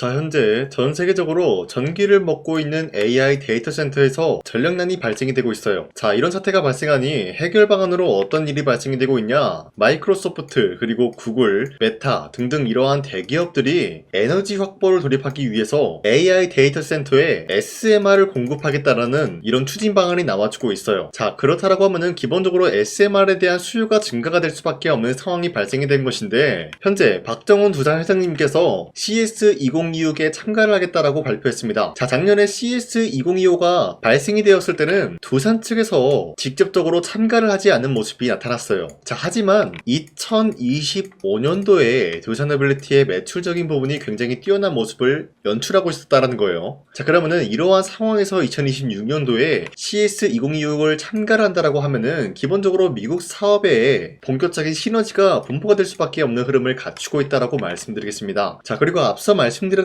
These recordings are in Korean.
자, 현재 전 세계적으로 전기를 먹고 있는 AI 데이터 센터에서 전력난이 발생이 되고 있어요. 자, 이런 사태가 발생하니 해결 방안으로 어떤 일이 발생이 되고 있냐? 마이크로소프트, 그리고 구글, 메타 등등 이러한 대기업들이 에너지 확보를 돌입하기 위해서 AI 데이터 센터에 SMR을 공급하겠다라는 이런 추진 방안이 나와주고 있어요. 자, 그렇다라고 하면은 기본적으로 SMR에 대한 수요가 증가가 될 수밖에 없는 상황이 발생이 된 것인데, 현재 박정훈 두산 회장님께서 CS2025에 참가를 하겠다라고 발표했습니다. 자, 작년에 CS2025가 발생이 되었을 때는 두산 측에서 직접적으로 참가를 하지 않는 모습이 나타났어요. 자, 하지만 2025년도에 두산에빌리티의 매출적인 부분이 굉장히 뛰어난 모습을 연출하고 있었다는 거예요. 자, 그러면은 이러한 상황에서 2026년도에 CS2026을 참가를 한다라고 하면은 기본적으로 미국 사업에 본격적인 시너지가 분포가 될 수밖에 없는 흐름을 갖추고 있다라고 말씀드리겠습니다. 자, 그리고 앞서 말씀드렸다시피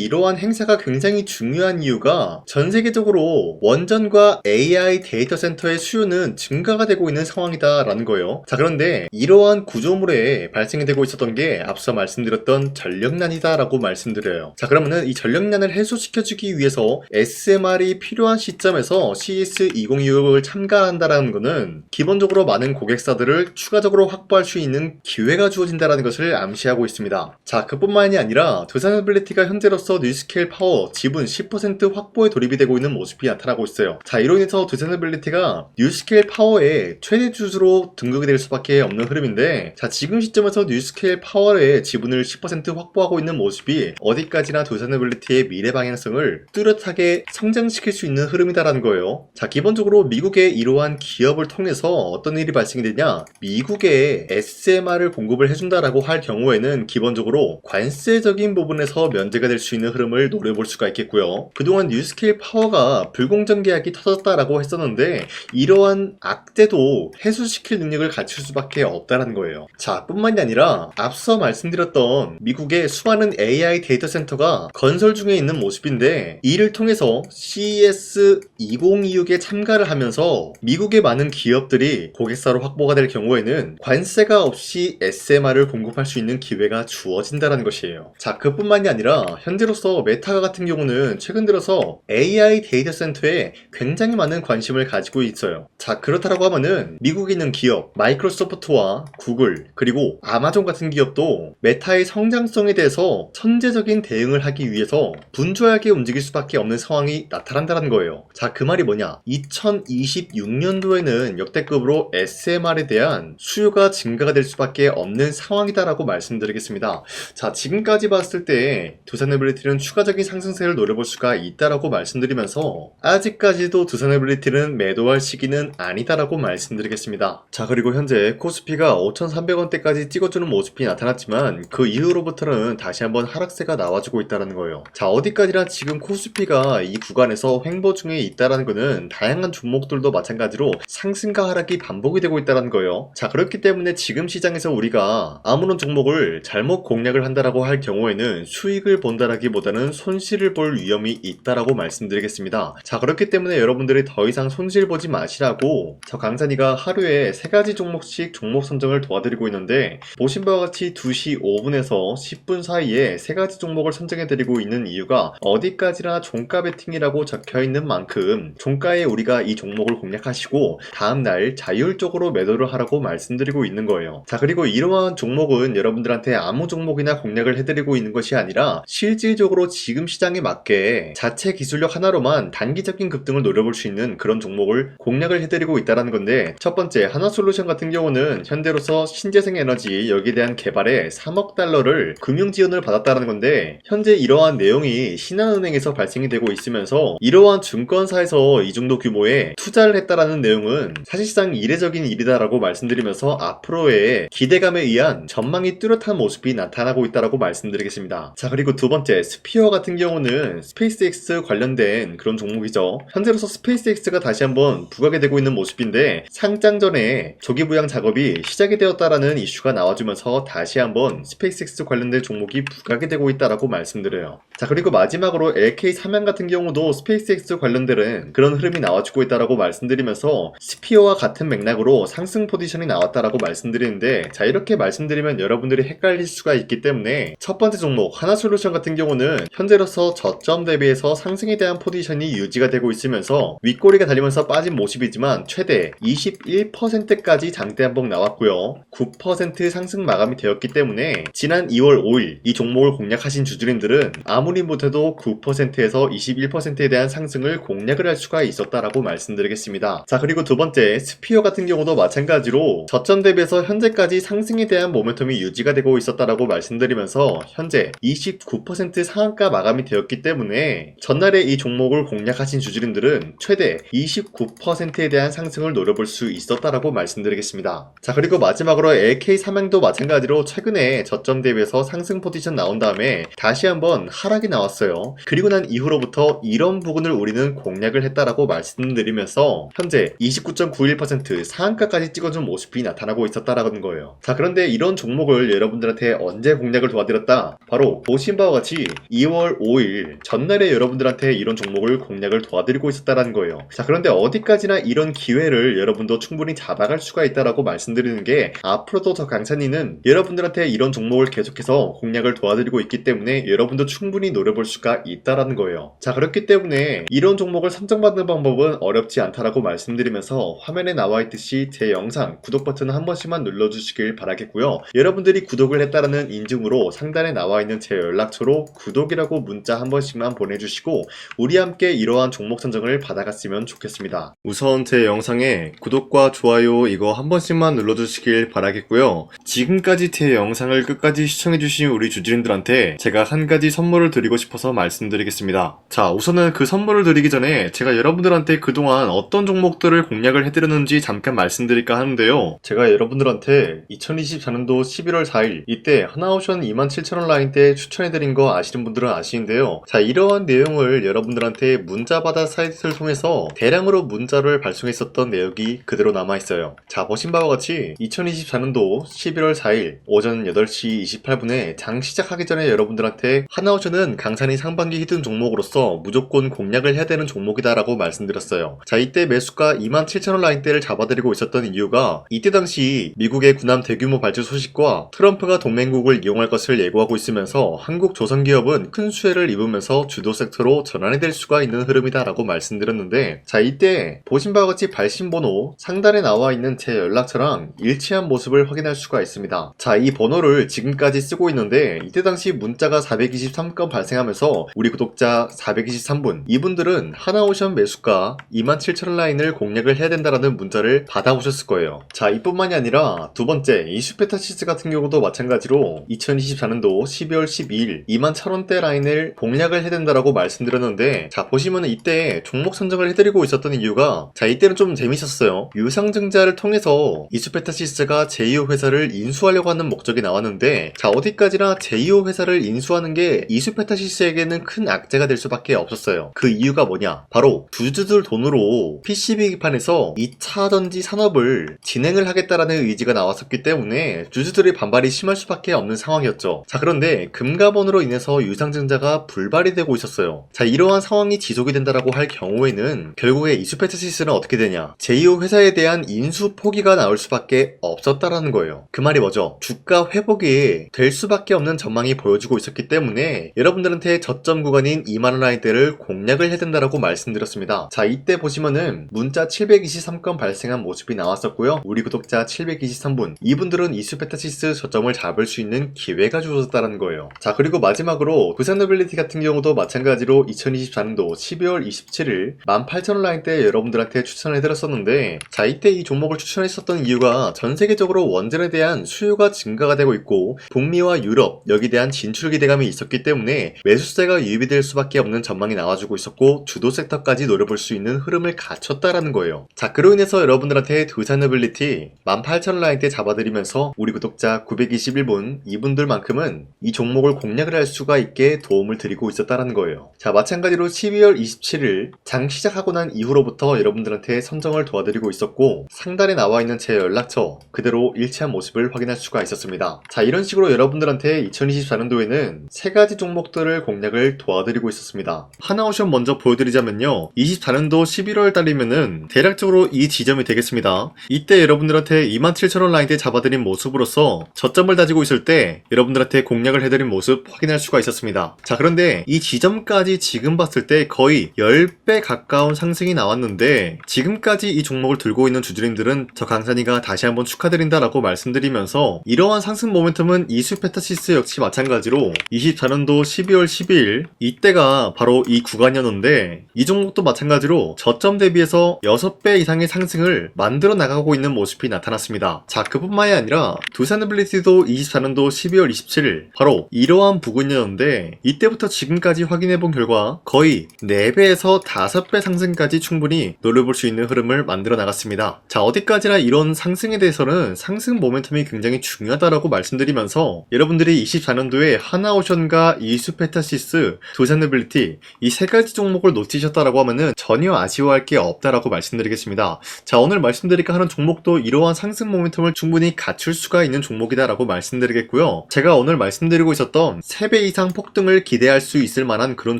이러한 행사가 굉장히 중요한 이유가 전 세계적으로 원전과 AI 데이터 센터의 수요는 증가가 되고 있는 상황이다라는 거예요. 자, 그런데 이러한 구조물에 발생이 되고 있었던 게 앞서 말씀드렸던 전력난이다라고 말씀드려요. 자, 그러면은 이 전력난을 해소시켜주기 위해서 SMR이 필요한 시점에서 CS2026을 참가한다라는 거는 기본적으로 많은 고객사들을 추가적으로 확보할 수 있는 기회가 주어진다라는 것을 암시하고 있습니다. 자, 그뿐만이 아니라 두산에빌리티가 현재로서 뉴스케일 파워 지분 10% 확보에 돌입이 되고 있는 모습이 나타나고 있어요. 자, 이로 인해서 두산에빌리티가 뉴스케일 파워의 최대 주주로 등극이 될 수밖에 없는 흐름인데, 자, 지금 시점에서 뉴스케일 파워의 지분을 10% 확보하고 있는 모습이 어디까지나 두산에빌리티의 미래 방향성을 뚜렷하게 성장시킬 수 있는 흐름이다라는 거예요. 자, 기본적으로 미국의 이러한 기업을 통해서 어떤 일이 발생이 되냐, 미국에 SMR을 공급을 해준다라고 할 경우에는 기본적으로 관세적인 부분에서 면제가 될 수 있는 흐름을 노려볼 수가 있겠고요. 그동안 뉴스케일 파워가 불공정 계약이 터졌다라고 했었는데 이러한 악재도 해소시킬 능력을 갖출 수밖에 없다는 거예요. 자, 뿐만이 아니라 앞서 말씀드렸던 미국의 수많은 AI 데이터 센터가 건설 중에 있는 모습인데, 이를 통해서 CES2026에 참가를 하면서 미국의 많은 기업들이 고객사로 확보가 될 경우에는 관세가 없이 SMR을 공급할 수 있는 기회가 주어진다는 것이에요. 자, 그뿐만이 아니라 현재로서 메타 같은 경우는 최근 들어서 AI 데이터 센터에 굉장히 많은 관심을 가지고 있어요. 자, 그렇다라고 하면은 미국에 있는 기업 마이크로소프트와 구글, 그리고 아마존 같은 기업도 메타의 성장성에 대해서 선제적인 대응을 하기 위해서 분주하게 움직일 수밖에 없는 상황이 나타난다는 거예요. 자, 그 말이 뭐냐, 2026년도에는 역대급으로 SMR에 대한 수요가 증가가 될 수밖에 없는 상황이다라고 말씀드리겠습니다. 자, 지금까지 봤을 때 두산에빌리티는 추가적인 상승세를 노려볼 수가 있다라고 말씀드리면서 아직까지도 두산에빌리티는 매도할 시기는 아니다라고 말씀드리겠습니다. 자, 그리고 현재 코스피가 5,300원대까지 찍어주는 모습이 나타났지만 그 이후로부터는 다시 한번 하락세가 나와주고 있다는 거예요. 자, 어디까지나 지금 코스피가 이 구간에서 횡보 중에 있다는 거는 다양한 종목들도 마찬가지로 상승과 하락이 반복이 되고 있다는 거예요. 자, 그렇기 때문에 지금 시장에서 우리가 아무런 종목을 잘못 공략을 한다라고 할 경우에는 수익을 본다라기보다는 손실을 볼 위험이 있다라고 말씀드리겠습니다. 자, 그렇기 때문에 여러분들이 더 이상 손실 보지 마시라고 저 강산이가 하루에 3가지 종목씩 종목 선정을 도와드리고 있는데, 보신 바와 같이 2시 5분에서 10분 사이에 3가지 종목을 선정해드리고 있는 이유가 어디까지나 종가 베팅이라고 적혀있는 만큼 종가에 우리가 이 종목을 공략하시고 다음날 자율적으로 매도를 하라고 말씀드리고 있는 거예요. 자, 그리고 이러한 종목은 여러분들한테 아무 종목이나 공략을 해드리고 있는 것이 아니라 실질적으로 지금 시장에 맞게 자체 기술력 하나로만 단기적인 급등을 노려볼 수 있는 그런 종목을 공략을 해드리고 있다는 건데, 첫 번째 하나솔루션 같은 경우는 현재로서 신재생 에너지 여기에 대한 개발에 3억 달러를 금융 지원을 받았다는 건데, 현재 이러한 내용이 신한은행에서 발생이 되고 있으면서 이러한 증권사에서 이 정도 규모의 투자를 했다라는 내용은 사실상 이례적인 일이다라고 말씀드리면서 앞으로의 기대감에 의한 전망이 뚜렷한 모습이 나타나고 있다라고 말씀드리겠습니다. 자, 그리고 두 번째 스피어 같은 경우는 스페이스X 관련된 그런 종목이죠. 현재로서 스페이스X가 다시 한번 부각이 되고 있는 모습인데, 상장 전에 조기 부양 작업이 시작이 되었다라는 이슈가 나와주면서 다시 한번 스페이스X 관련된 종목이 부각이 되고 있다라고 말씀드려요. 자, 그리고 마지막으로 LK 삼양 같은 경우도 스페이스X 관련된 그런 흐름이 나와주고 있다라고 말씀드리면서 스피어와 같은 맥락으로 상승 포지션이 나왔다라고 말씀드리는데, 자, 이렇게 말씀드리면 여러분들이 헷갈릴 수가 있기 때문에 첫 번째 종목 하나솔루션 하나오션 같은 경우는 현재로서 저점 대비해서 상승에 대한 포지션이 유지가 되고 있으면서 윗꼬리가 달리면서 빠진 모습이지만 최대 21%까지 장대 한봉 나왔고요. 9% 상승 마감이 되었기 때문에 지난 2월 5일 이 종목을 공략하신 주주님들은 아무리 못해도 9%에서 21%에 대한 상승을 공략을 할 수가 있었다라고 말씀드리겠습니다. 자, 그리고 두 번째 스피어 같은 경우도 마찬가지로 저점 대비해서 현재까지 상승에 대한 모멘텀이 유지가 되고 있었다라고 말씀드리면서 현재 29% 상한가 마감이 되었기 때문에 전날에 이 종목을 공략하신 주주님들은 최대 29%에 대한 상승을 노려볼 수 있었다라고 말씀드리겠습니다. 자, 그리고 마지막으로 LK 삼양도 마찬가지로 최근에 저점 대비해서 상승 포지션 나온 다음에 다시 한번 하락이 나왔어요. 그리고 난 이후로부터 이런 부분을 우리는 공략을 했다라고 말씀드리면서 현재 29.91% 상한가까지 찍어준 모습이 나타나고 있었다라는 거예요. 자, 그런데 이런 종목을 여러분들한테 언제 공략을 도와드렸다? 바로 보신 바와 같이 2월 5일 전날에 여러분들한테 이런 종목을 공략을 도와드리고 있었다라는 거예요. 자, 그런데 어디까지나 이런 기회를 여러분도 충분히 잡아갈 수가 있다라고 말씀드리는 게 앞으로도 저 강찬이는 여러분들한테 이런 종목을 계속해서 공략을 도와드리고 있기 때문에 여러분도 충분히 노려볼 수가 있다라는 거예요. 자, 그렇기 때문에 이런 종목을 선정받는 방법은 어렵지 않다라고 말씀드리면서 화면에 나와 있듯이 제 영상 구독 버튼 한 번씩만 눌러주시길 바라겠고요. 여러분들이 구독을 했다라는 인증으로 상단에 나와 있는 제 연락처로 구독이라고 문자 한 번씩만 보내주시고 우리 함께 이러한 종목 선정을 받아갔으면 좋겠습니다. 우선 제 영상에 구독과 좋아요 이거 한 번씩만 눌러주시길 바라겠고요. 지금까지 제 영상을 끝까지 시청해주신 우리 주주님들한테 제가 한 가지 선물을 드리고 싶어서 말씀드리겠습니다. 자, 우선은 그 선물을 드리기 전에 제가 여러분들한테 그동안 어떤 종목들을 공략을 해드렸는지 잠깐 말씀드릴까 하는데요. 제가 여러분들한테 2024년도 11월 4일 이때 하나오션 27,000원 라인 때 추천해드린 거 아시는 분들은 아시는데요. 자, 이러한 내용을 여러분들한테 문자받아 사이트를 통해서 대량으로 문자를 발송했었던 내역이 그대로 남아있어요. 자, 보신 바와 같이 2024년도 11월 4일 오전 8시 28분에 장 시작하기 전에 여러분들한테 하나오션은 강산이 상반기 히든 종목으로서 무조건 공략을 해야 되는 종목이다 라고 말씀드렸어요. 자, 이때 매수가 27,000원 라인대를 잡아드리고 있었던 이유가 이때 당시 미국의 군함 대규모 발주 소식과 트럼프가 동맹국을 이용할 것을 예고하고 있으면서 한국 조선기업은 큰 수혜를 입으면서 주도 섹터로 전환이 될 수가 있는 흐름이다 라고 말씀드렸는데, 자, 이때 보신 바와 같이 발신번호 상단에 나와 있는 제 연락처랑 일치한 모습을 확인할 수가 있습니다. 자, 이 번호를 지금까지 쓰고 있는데 이때 당시 문자가 423건 발생하면서 우리 구독자 423분 이분들은 하나오션 매수가 27,000원 라인을 공략을 해야 된다라는 문자를 받아오셨을 거예요. 자, 이뿐만이 아니라 두 번째 이슈페타시스 같은 경우도 마찬가지로 2024년도 12월 12일 21,000원대 라인을 공략을 해야 된다라고 말씀드렸는데, 자, 보시면은 이때 종목 선정을 해드리고 있었던 이유가, 자, 이때는 좀 재밌었어요. 유상증자를 통해서 이슈페타시스가 제2호 회사를 인수하려고 하는 목적이 나왔는데, 자, 어디까지나 제2호 회사를 인수하는 게 이슈페타시스에게는 큰 악재가 될 수밖에 없었어요. 그 이유가 뭐냐? 바로 주주들 돈으로 PCB판에서 2차 전지 산업을 진행을 하겠다라는 의지가 나왔었기 때문에 주주들의 반발이 심할 수밖에 없는 상황이었죠. 자, 그런데 금가번으로 인해서 유상증자가 불발이 되고 있었어요. 자, 이러한 상황이 지속이 된다라고 할 경우에는 결국에 이슈페타시스는 어떻게 되냐? 제2호 회사에 대한 인수 포기가 나올 수밖에 없었다라는 거예요. 그 말이 뭐죠? 주가 회복이 될 수밖에 없는 전망이 보여지고 있었기 때문에 여러분들한테 저점 구간인 2만원 라인대를 공략을 해야 된다라고 말씀드렸습니다. 자, 이때 보시면은 문자 723건 발생한 모습이 나왔었고요. 우리 구독자 723분 이분들은 이슈페타시스 저점을 잡을 수 있는 기회가 주어졌다는 거예요. 자, 그리고 마지막으로 부산노빌리티 같은 경우도 마찬가지로 2024년도 12월 27일 18,000원 라인대 여러분들한테 추천해드렸었는데, 자, 이때 이 종목을 추천했었던 이유가 전 세계적으로 원전에 대한 수요가 증가가 되고 있고 북미와 유럽 여기에 대한 진출 기대감이 있었기 때문에 매수세가 유입이 될 수밖에 없는 전망이 나와주고 있었고 주도 섹터까지 노려볼 수 있는 흐름을 갖췄다라는 거예요. 자, 그로 인해서 여러분들한테 두산노빌리티 18,000원 라인대 잡아드리면서 우리 구독자 921분 이분들만큼은 이 종목을 공략을 할 수가 있게 도움을 드리고 있었다라는 거예요. 자, 마찬가지로 12월 27일 장 시작하고 난 이후로부터 여러분들한테 선정을 도와드리고 있었고 상단에 나와 있는 제 연락처 그대로 일치한 모습을 확인할 수가 있었습니다. 자, 이런 식으로 여러분들한테 2024년도에는 세 가지 종목들을 공략을 도와드리고 있었습니다. 하나오션 먼저 보여드리자면요, 24년도 11월 달이면은 대략적으로 이 지점이 되겠습니다. 이때 여러분들한테 27,000원 라인대 잡아드린 모습으로서 저점을 다지고 있을 때 여러분들한테 공략을 해드린 모습 확인할 수가 있었습니다. 자, 그런데 이 지점까지 지금 봤을 때 거의 10배 가까운 상승이 나왔는데, 지금까지 이 종목을 들고 있는 주주님들은 저 강산이가 다시 한번 축하드린다라고 말씀드리면서, 이러한 상승 모멘텀은 이수페타시스 역시 마찬가지로 24년도 12월 12일 이때가 바로 이 구간이었는데, 이 종목도 마찬가지로 저점 대비해서 6배 이상의 상승을 만들어 나가고 있는 모습이 나타났습니다. 자, 그뿐만이 아니라 두산에빌리티도 24년도 12월 27일 바로 이러한 부근이었는데, 이때부터 지금까지 확인해본 결과 거의 4배에서 5배 상승까지 충분히 노려볼 수 있는 흐름을 만들어 나갔습니다. 자, 어디까지나 이런 상승에 대해서는 상승 모멘텀이 굉장히 중요하다라고 말씀드리면서, 여러분들이 24년도에 하나오션과 이수페타시스, 두산에빌리티 이 세 가지 종목을 놓치셨다라고 하면은 전혀 아쉬워할 게 없다라고 말씀드리겠습니다. 자, 오늘 말씀드릴까 하는 종목도 이러한 상승 모멘텀을 충분히 갖출 수가 있는 종목이다라고 말씀드리겠고요. 제가 오늘 말씀드리고 있었던 3배 이상 폭등을 기대할 수 있을 만한 그런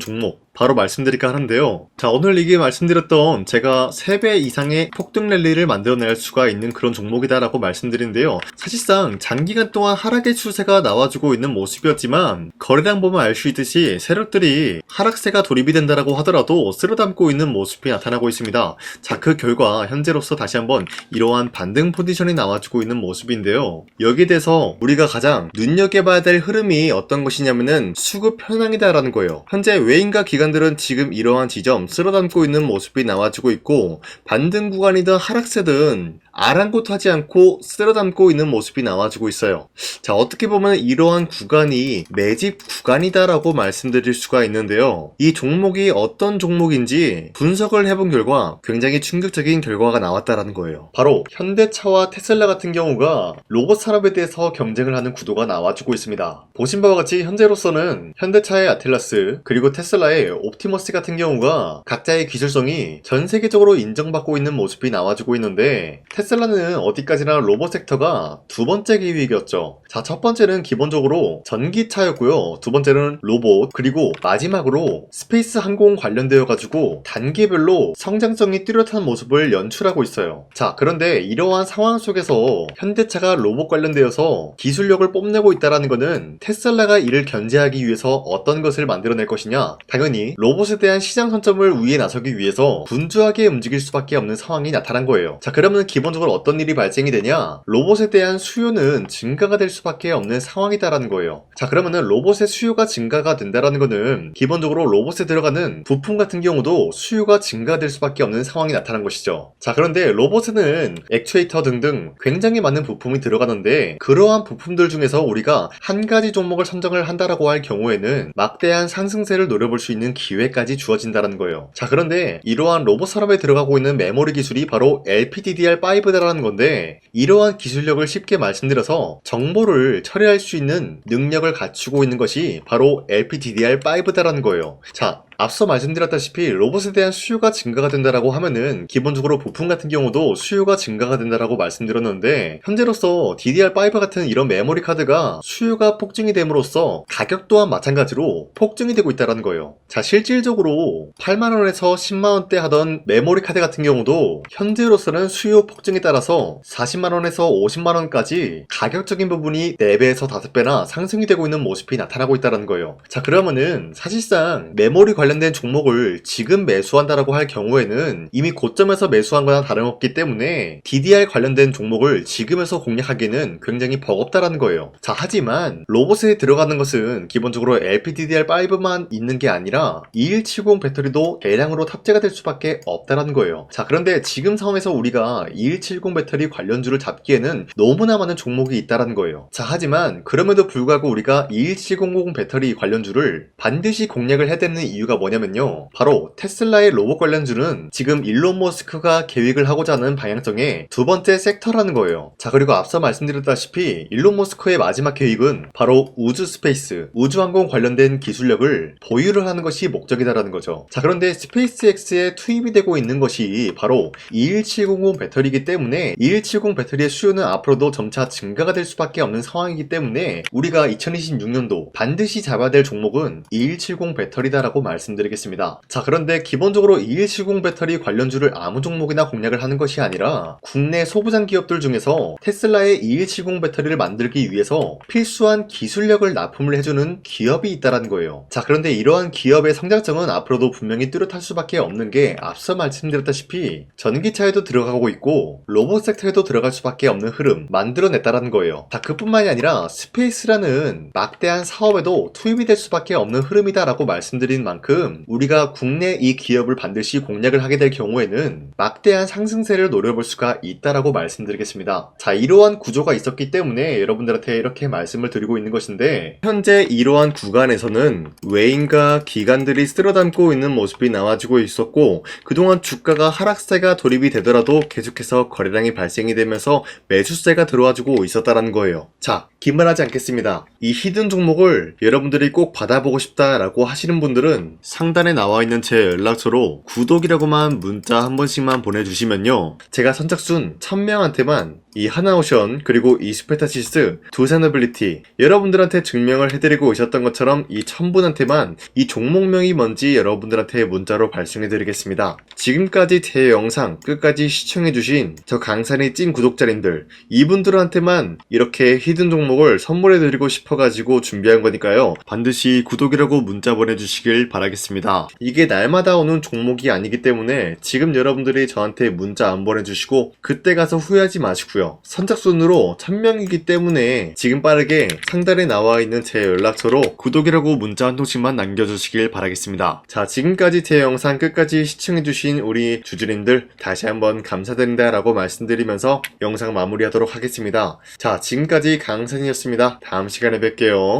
종목 바로 말씀드릴까 하는데요. 자, 오늘 이게 말씀드렸던 제가 3배 이상의 폭등 랠리를 만들어낼 수가 있는 그런 종목이다라고 말씀드리는데요. 사실상 장기간 동안 하락의 추세가 나와주고 있는 모습이었지만, 거래량 보면 알 수 있듯이 세력들이 하락세가 돌입이 된다라고 하더라도 쓸어담고 있는 모습이 나타나고 있습니다. 자, 그 결과 현재로서 다시 한번 이러한 반등 포지션이 나와주고 있는 모습인데요. 여기에 대해서 우리가 가장 눈여겨봐야 될 흐름이 어떤 것이냐면은 수급 현황이다라는 거예요. 현재 외인과 기관들은 지금 이러한 지점 쓸어담고 있는 모습이 나와주고 있고, 반등 구간이든 하락세든 아랑곳하지 않고 쓸어담고 있는 모습이 나와주고 있어요. 자, 어떻게 보면 이러한 구간이 매집 구간이다라고 말씀드릴 수가 있는데요. 이 종목이 어떤 종목인지 분석을 해본 결과 굉장히 충격적인 결과가 나왔다라는 거예요. 바로 현대차와 테슬라 같은 경우가 로봇 산업에 대해서 경쟁을 하는 구도가 나와주고 있습니다. 보신 바와 같이 현재로서는 현대차의 아틀라스 그리고 테슬라의 옵티머스 같은 경우가 각자의 기술성이 전 세계적으로 인정받고 있는 모습이 나와주고 있는데, 테슬라는 어디까지나 로봇 섹터가 두 번째 기획이었죠. 자, 첫 번째는 기본적으로 전기차였고요. 두 번째는 로봇, 그리고 마지막으로 스페이스 항공 관련되어 가지고 단계별로 성장성이 뚜렷한 모습을 연출하고 있어요. 자, 그런데 이러한 상황 속에서 현대차가 로봇 관련되어서 기술력을 뽐내고 있다는 것은 테슬라가 이를 견제하기 위해서 어떤 것을 만들어낼 것이냐, 당연히 로봇에 대한 시장 선점을 위해 나서기 위해서 분주하게 움직일 수밖에 없는 상황이 나타난 거예요. 자, 그러면 기본적으로 어떤 일이 발생이 되냐, 로봇에 대한 수요는 증가가 될 수밖에 없는 상황이다라는 거예요. 자, 그러면은 로봇의 수요가 증가가 된다라는 거는 기본적으로 로봇에 들어가는 부품 같은 경우도 수요가 증가될 수밖에 없는 상황이 나타난 것이죠. 자, 그런데 로봇에는 액추에이터 등등 굉장히 많은 부품이 들어가는데, 그러한 부품들 중에서 우리가 한 가지 종목을 선정을 한다라고 할 경우에는 막대한 상승세를 노려볼 수 있는 기회까지 주어진다는 거예요. 자, 그런데 이러한 로봇 산업에 들어가고 있는 메모리 기술이 바로 LPDDR5다라는 건데, 이러한 기술력을 쉽게 말씀드려서 정보를 처리할 수 있는 능력을 갖추고 있는 것이 바로 LPDDR5다라는 거예요. 자, 앞서 말씀드렸다시피 로봇에 대한 수요가 증가가 된다라고 하면은 기본적으로 부품 같은 경우도 수요가 증가가 된다라고 말씀드렸는데, 현재로서 DDR5 같은 이런 메모리 카드가 수요가 폭증이 됨으로써 가격 또한 마찬가지로 폭증이 되고 있다는 거예요. 자, 실질적으로 8만원에서 10만원대 하던 메모리 카드 같은 경우도 현재로서는 수요 폭증에 따라서 40만원에서 50만원까지 가격적인 부분이 4배에서 5배나 상승이 되고 있는 모습이 나타나고 있다는 거예요. 자, 그러면은 사실상 메모리 관련된 종목을 지금 매수한다라고 할 경우에는 이미 고점에서 매수한 거나 다름없기 때문에 DDR 관련된 종목을 지금에서 공략하기는 굉장히 버겁다라는 거예요. 자, 하지만 로봇에 들어가는 것은 기본적으로 LPDDR5만 있는 게 아니라 2170 배터리도 대량으로 탑재가 될 수밖에 없다라는 거예요. 자, 그런데 지금 상황에서 우리가 2170 배터리 관련주를 잡기에는 너무나 많은 종목이 있다라는 거예요. 자, 하지만 그럼에도 불구하고 우리가 2170 배터리 관련주를 반드시 공략을 해야 되는 이유가 뭐냐면요, 바로 테슬라의 로봇 관련주는 지금 일론 머스크가 계획을 하고자 하는 방향성의 두 번째 섹터라는 거예요. 자, 그리고 앞서 말씀드렸다시피 일론 머스크의 마지막 계획은 바로 우주 스페이스, 우주항공 관련된 기술력을 보유를 하는 것이 목적이다라는 거죠. 자, 그런데 스페이스X에 투입이 되고 있는 것이 바로 21700 배터리이기 때문에 2170 배터리의 수요는 앞으로도 점차 증가가 될 수밖에 없는 상황이기 때문에 우리가 2026년도 반드시 잡아야 될 종목은 2170 배터리다라고 말씀드립니다. 말씀드리겠습니다. 자, 그런데 기본적으로 2170 배터리 관련주를 아무 종목이나 공략을 하는 것이 아니라 국내 소부장 기업들 중에서 테슬라의 2170 배터리를 만들기 위해서 필수한 기술력을 납품을 해주는 기업이 있다는 거예요. 자, 그런데 이러한 기업의 성장성은 앞으로도 분명히 뚜렷할 수밖에 없는 게 앞서 말씀드렸다시피 전기차에도 들어가고 있고 로봇 섹터에도 들어갈 수밖에 없는 흐름 만들어냈다는 거예요. 자, 그뿐만이 아니라 스페이스라는 막대한 사업에도 투입이 될 수밖에 없는 흐름이다라고 말씀드린 만큼 우리가 국내 이 기업을 반드시 공략을 하게 될 경우에는 막대한 상승세를 노려볼 수가 있다라고 말씀드리겠습니다. 자, 이러한 구조가 있었기 때문에 여러분들한테 이렇게 말씀을 드리고 있는 것인데, 현재 이러한 구간에서는 외인과 기관들이 쓸어담고 있는 모습이 나와지고 있었고, 그동안 주가가 하락세가 돌입이 되더라도 계속해서 거래량이 발생이 되면서 매수세가 들어와주고 있었다는 거예요. 자, 기만하지 않겠습니다. 이 히든 종목을 여러분들이 꼭 받아보고 싶다라고 하시는 분들은 상단에 나와 있는 제 연락처로 구독이라고만 문자 한 번씩만 보내주시면요, 제가 선착순 1000명한테만 이 하나오션 그리고 이 스페타시스 두산어빌리티 여러분들한테 증명을 해드리고 있었던 것처럼 이 1000분한테만 이 종목명이 뭔지 여러분들한테 문자로 발송해드리겠습니다. 지금까지 제 영상 끝까지 시청해주신 저 강산이 찐 구독자님들, 이분들한테만 이렇게 히든 종목을 선물해드리고 싶어가지고 준비한 거니까요, 반드시 구독이라고 문자 보내주시길 바라겠습니다. 이게 날마다 오는 종목이 아니기 때문에 지금 여러분들이 저한테 문자 안 보내주시고 그때 가서 후회하지 마시고요, 선착순으로 1000명이기 때문에 지금 빠르게 상단에 나와 있는 제 연락처로 구독이라고 문자 한 통씩만 남겨주시길 바라겠습니다. 자, 지금까지 제 영상 끝까지 시청해주신 우리 주주님들 다시 한번 감사드린다 라고 말씀드리면서 영상 마무리하도록 하겠습니다. 자, 지금까지 강산이었습니다. 다음 시간에 뵐게요.